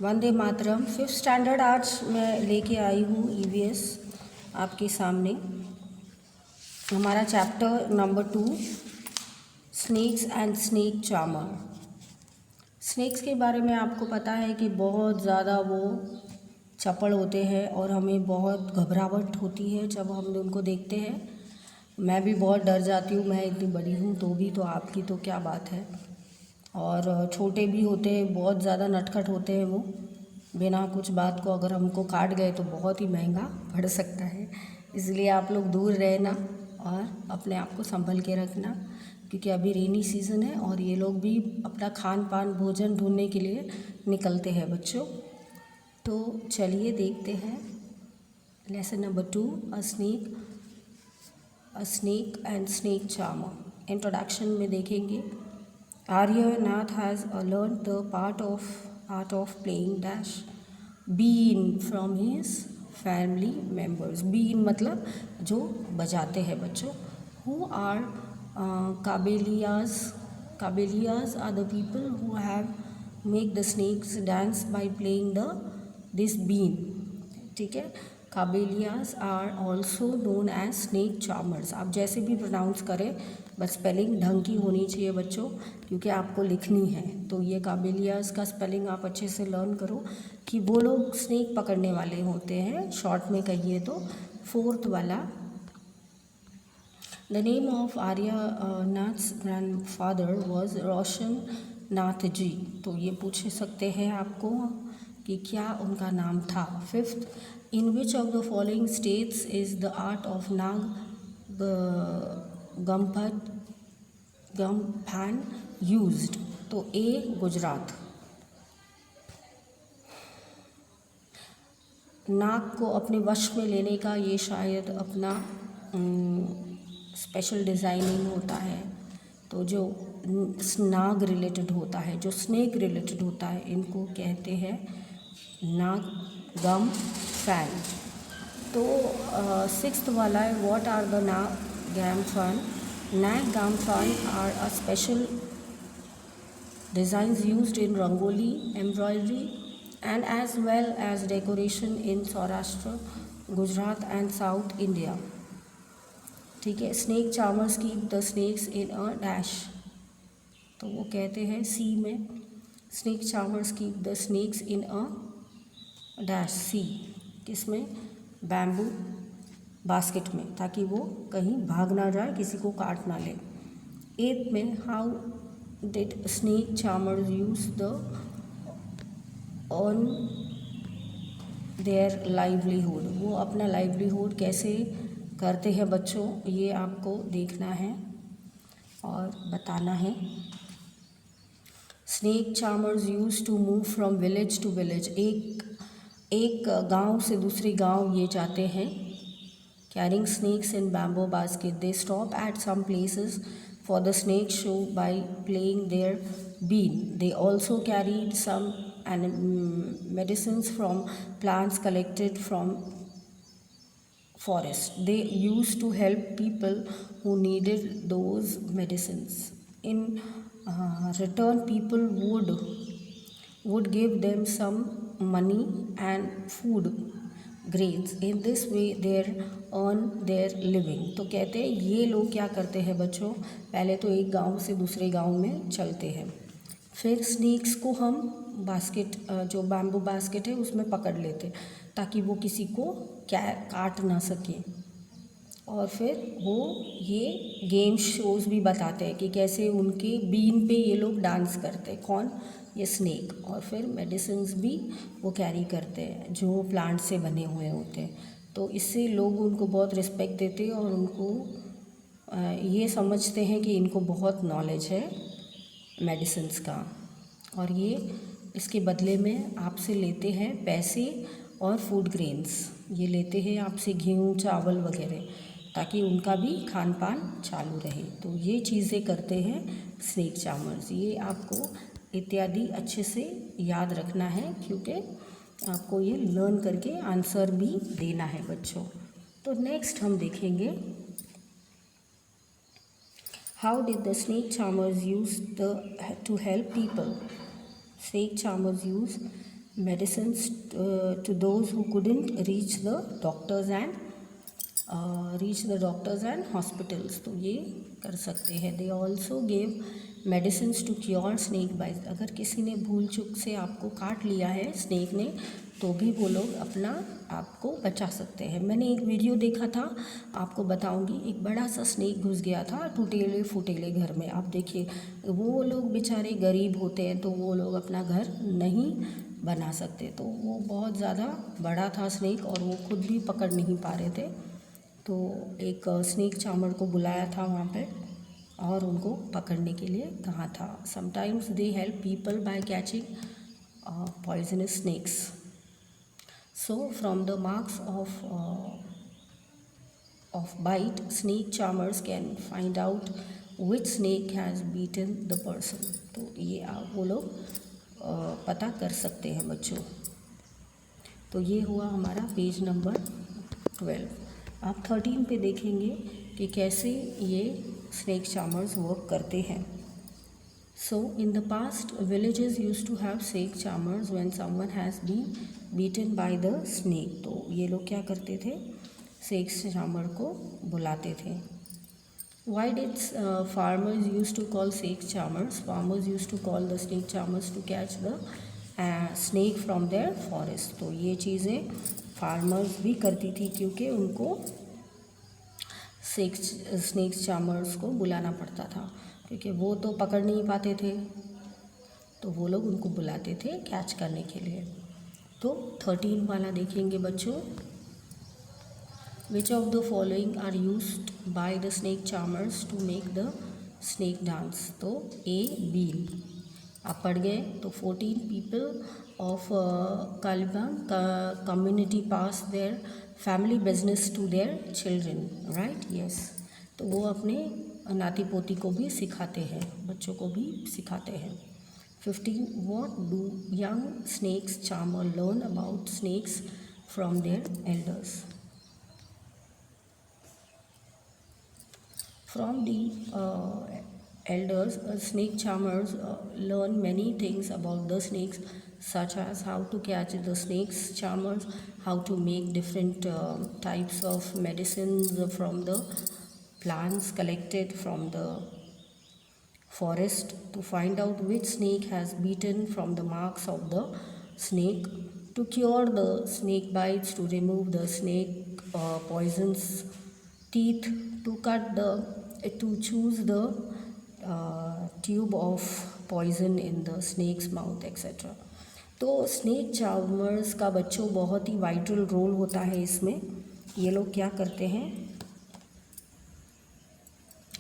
Vande Mataram. 5th standard आज मैं लेके आई हूँ ईवीएस आपके सामने। हमारा chapter number 2 snakes and snake charmer. Snakes के बारे में आपको पता है कि बहुत ज़्यादा वो चपड़ होते हैं और हमें बहुत घबराहट होती है जब हम उनको देखते हैं। मैं भी बहुत डर जाती हूँ, मैं इतनी बड़ी हूँ तो भी, तो आपकी तो क्या बात है। और छोटे भी होते हैं, बहुत ज़्यादा नटखट होते हैं वो। बिना कुछ बात को अगर हमको काट गए तो बहुत ही महंगा पड़ सकता है। इसलिए आप लोग दूर रहना और अपने आप को संभल के रखना, क्योंकि अभी रेनी सीज़न है और ये लोग भी अपना खान पान भोजन ढूंढने के लिए निकलते हैं बच्चों। तो चलिए देखते हैं lesson number 2 a snake and snake charmer. Introduction में देखेंगे Aryanath has learned the art of playing dash bean from his family members. Bean मतलब जो बजाते हैं बच्चों। Who are Kabelias? Kabelias are the people who have make the snakes dance by playing this bean. ठीक है। Kalbelias are also known as snake charmers. आप जैसे भी प्रोनाउंस करें, बस स्पेलिंग ढंग की होनी चाहिए बच्चों, क्योंकि आपको लिखनी है। तो ये काबेलियाज का स्पेलिंग आप अच्छे से लर्न करो कि वो लोग स्नेक पकड़ने वाले होते हैं। शॉर्ट में कहिए तो 4th वाला। The name of Aryanath's grandfather was Roshan Nath ji. तो ये पूछ सकते हैं आपको कि क्या उनका नाम था। 5th, in which of the following states is the art of Nag Gumphan used. तो ए गुजरात। नाग को अपने वश में लेने का ये शायद अपना स्पेशल डिज़ाइनिंग होता है। तो जो नाग रिलेटेड होता है, जो स्नेक रिलेटेड होता है, इनको कहते हैं नाग गम फैन। तो 6th वाला है what are the Nag Gumphan. Nag Gumphan are a special designs used in rangoli, embroidery and as well as decoration in Saurashtra, Gujarat and South India. ठीक है। Snake charmers keep the snakes in a dash. तो वो कहते हैं C में, snake charmers keep the snakes in a dash C. किसमें? Bamboo basket में, ताकि वो कहीं भाग ना जाए, किसी को काट ना ले। 8th में how did snake charmers use the on their livelihood. वो अपना लाइवलीहुड कैसे करते हैं बच्चों, ये आपको देखना है और बताना है। Snake charmers use to move from village to village. एक गांव से दूसरे गांव ये जाते हैं। Carrying snakes in bamboo basket, they stop at some places for the snake show by playing their bean. They also carried some medicines from plants collected from forest. They used to help people who needed those medicines. In return, people would give them some money and food grains. In this way they earn their living. तो कहते हैं ये लोग क्या करते हैं बच्चों, पहले तो एक गांव से दूसरे गांव में चलते हैं, फिर स्नेक्स को हम बास्केट, जो बैम्बू बास्केट है उसमें पकड़ लेते ताकि वो किसी को काट ना सके। और फिर वो ये गेम शोज़ भी बताते हैं कि कैसे उनके बीन पे ये लोग डांस करते हैं। कौन? ये स्नेक। और फिर मेडिसिन्स भी वो कैरी करते हैं जो प्लांट से बने हुए होते हैं। तो इससे लोग उनको बहुत रिस्पेक्ट देते हैं और उनको ये समझते हैं कि इनको बहुत नॉलेज है मेडिसिन्स का। और ये इसके बदले में आपसे लेते हैं पैसे और फूड ग्रेन्स। ये लेते हैं आपसे गेहूँ, चावल वगैरह, ताकि उनका भी खान पान चालू रहे। तो ये चीज़ें करते हैं स्नेक चार्मर्स। ये आपको इत्यादि अच्छे से याद रखना है, क्योंकि आपको ये लर्न करके आंसर भी देना है बच्चों। तो नेक्स्ट हम देखेंगे how did the snake charmers use to help people. Snake charmers use medicines to those who couldn't reach the doctors and hospitals. तो ये कर सकते हैं. They also gave medicines to cure snake bites. अगर किसी ने भूल चूक से आपको काट लिया है स्नेक ने, तो भी वो लोग अपना आपको बचा सकते हैं. मैंने एक वीडियो देखा था, आपको बताऊंगी. एक बड़ा सा स्नेक घुस गया था टूटेले फूटेले घर में. आप देखिए, वो लोग बेचारे गरीब होते हैं तो वो लोग अपना घर नहीं बना सकते. तो वो बहुत ज़्यादा बड़ा था स्नेक और वो खुद भी पकड़ नहीं पा रहे थे. तो एक स्नेक चार्मर को बुलाया था वहाँ पे और उनको पकड़ने के लिए कहा था. Sometimes they help people by catching poisonous snakes. So from the marks of bite, snake charmers can find out which snake has beaten the person. तो ये वो लोग पता कर सकते हैं बच्चों. तो ये हुआ हमारा पेज नंबर 12. आप 13 पे देखेंगे कि कैसे ये स्नेक चार्मर्स वर्क करते हैं. So in the past, villages used to have snake charmers when someone has been beaten by the snake. तो ये लोग क्या करते थे, snake charmer को बुलाते थे. Why did farmers used to call snake charmers? Farmers used to call the snake charmers to catch the snake from their forest. तो ये चीज़ें farmers भी करती थी क्योंकि उनको स्नेक चार्मर्स को बुलाना पड़ता था क्योंकि वो तो पकड़ नहीं पाते थे, तो वो लोग उनको बुलाते थे कैच करने के लिए. तो 13 वाला देखेंगे बच्चों. Which of the following are used by the snake charmers to make the snake dance. तो ए बीन आप पढ़ गए. तो 14 people of Kalibang community pass their family business to their children. Right, yes. तो वो अपने नाती पोती को भी सिखाते हैं, बच्चों को भी सिखाते हैं. 15 what do young snakes charmer learn about snakes from their elders. From the elders, snake charmers learn many things about the snakes, such as how to catch the snakes. Charmers how to make different types of medicines from the plants collected from the forest, to find out which snake has beaten from the marks of the snake, to cure the snake bites, to remove the snake poisons teeth, to choose the tube of poison in the snake's mouth, etc. तो snake charmers का बच्चों बहुत ही vital role होता है इसमें. ये लोग क्या करते हैं,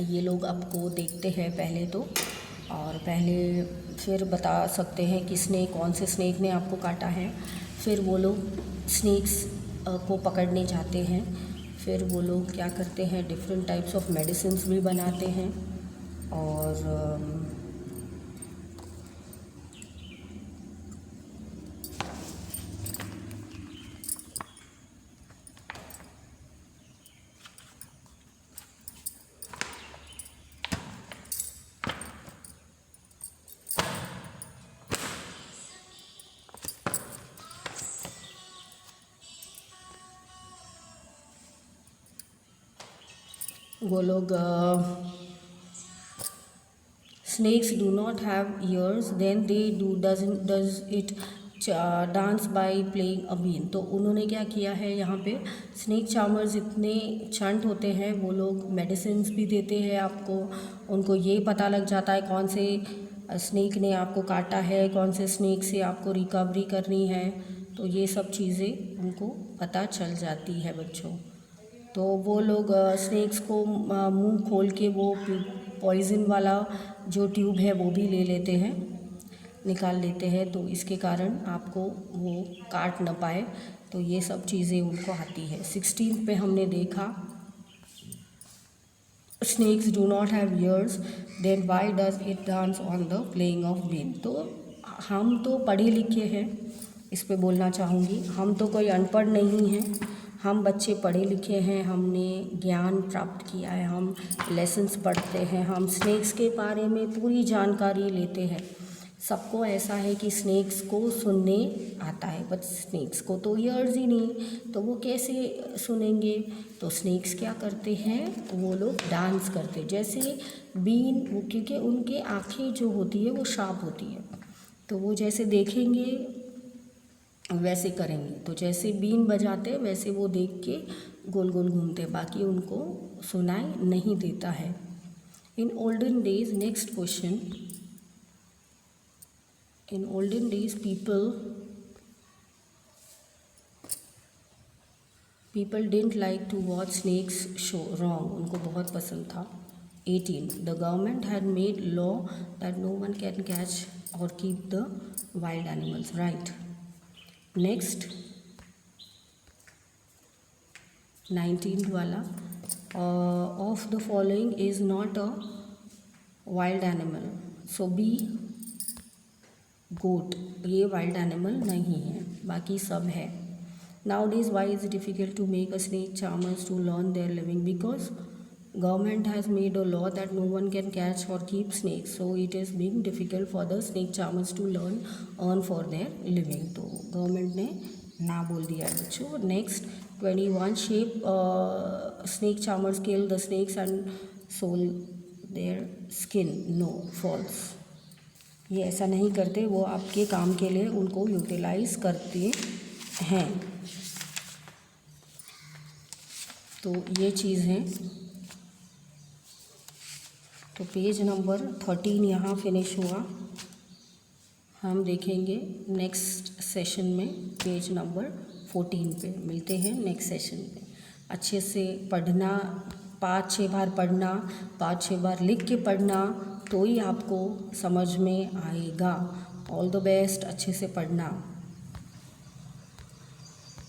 ये लोग आपको देखते हैं पहले तो, और पहले फिर बता सकते हैं कि कौन से स्नेक ने आपको काटा है. फिर वो लोग स्नेक्स को पकड़ने जाते हैं. फिर वो लोग क्या करते हैं, डिफरेंट टाइप्स ऑफ मेडिसिन्स भी बनाते हैं. और वो लोग snakes do not have ears, then they does it dance by playing a been. तो उन्होंने क्या किया है, यहाँ पे स्नेक चार्मर्स इतने चंट होते हैं, वो लोग मेडिसिन्स भी देते हैं आपको. उनको ये पता लग जाता है कौन से स्नेक ने आपको काटा है, कौन से स्नेक से आपको रिकवरी करनी है. तो ये सब चीज़ें उनको पता चल जाती है बच्चों. तो वो लोग स्नेक्स को मुंह खोल के वो पॉइज़न वाला जो ट्यूब है वो भी ले लेते हैं, निकाल लेते हैं. तो इसके कारण आपको वो काट न पाए. तो ये सब चीज़ें उनको आती है. 16 पे हमने देखा snakes do not have ears, then why does it dance on the playing of been. तो हम तो पढ़े लिखे हैं, इस पे बोलना चाहूँगी. हम तो कोई अनपढ़ नहीं हैं, हम बच्चे पढ़े लिखे हैं, हमने ज्ञान प्राप्त किया है, हम लेसन्स पढ़ते हैं, हम स्नेक्स के बारे में पूरी जानकारी लेते हैं. सबको ऐसा है कि स्नेक्स को सुनने आता है, बट स्नेक्स को तो ईयर्स ही नहीं, तो वो कैसे सुनेंगे। तो स्नेक्स क्या करते हैं, वो लोग डांस करते हैं, जैसे बीन, वो क्योंकि उनके आँखें जो होती है वो शार्प होती है, तो वो जैसे देखेंगे वैसे करेंगे। तो जैसे बीन बजाते वैसे वो देख के गोल गोल घूमते, बाकी उनको सुनाई नहीं देता है। In olden days, next question, in olden days people didn't like to watch snakes show, wrong, उनको बहुत पसंद था। 18, the government had made law that no one can catch or keep the wild animals, right. Next 19th वाला, of the following is not a wild animal, so B goat, ये wild animal नहीं है, बाकी सब है। Nowadays, why is it difficult to make a snake charmers to learn their living? Because government has made a law that no one can catch or keep snakes, so it is being difficult for the snake charmers to earn for their living. तो government ने ना बोल दिया बच्चों। Next 21, shape snake charmers kill the snakes and sold their skin. No, false. ये ऐसा नहीं करते, वो आपके काम के लिए उनको यूटिलाइज करते हैं। तो ये चीज़ है। तो पेज नंबर 13 यहाँ फिनिश हुआ। हम देखेंगे नेक्स्ट सेशन में पेज नंबर 14 पे। मिलते हैं नेक्स्ट सेशन में। अच्छे से पढ़ना, 5-6 बार पढ़ना, 5-6 बार लिख के पढ़ना, तो ही आपको समझ में आएगा। ऑल द बेस्ट, अच्छे से पढ़ना।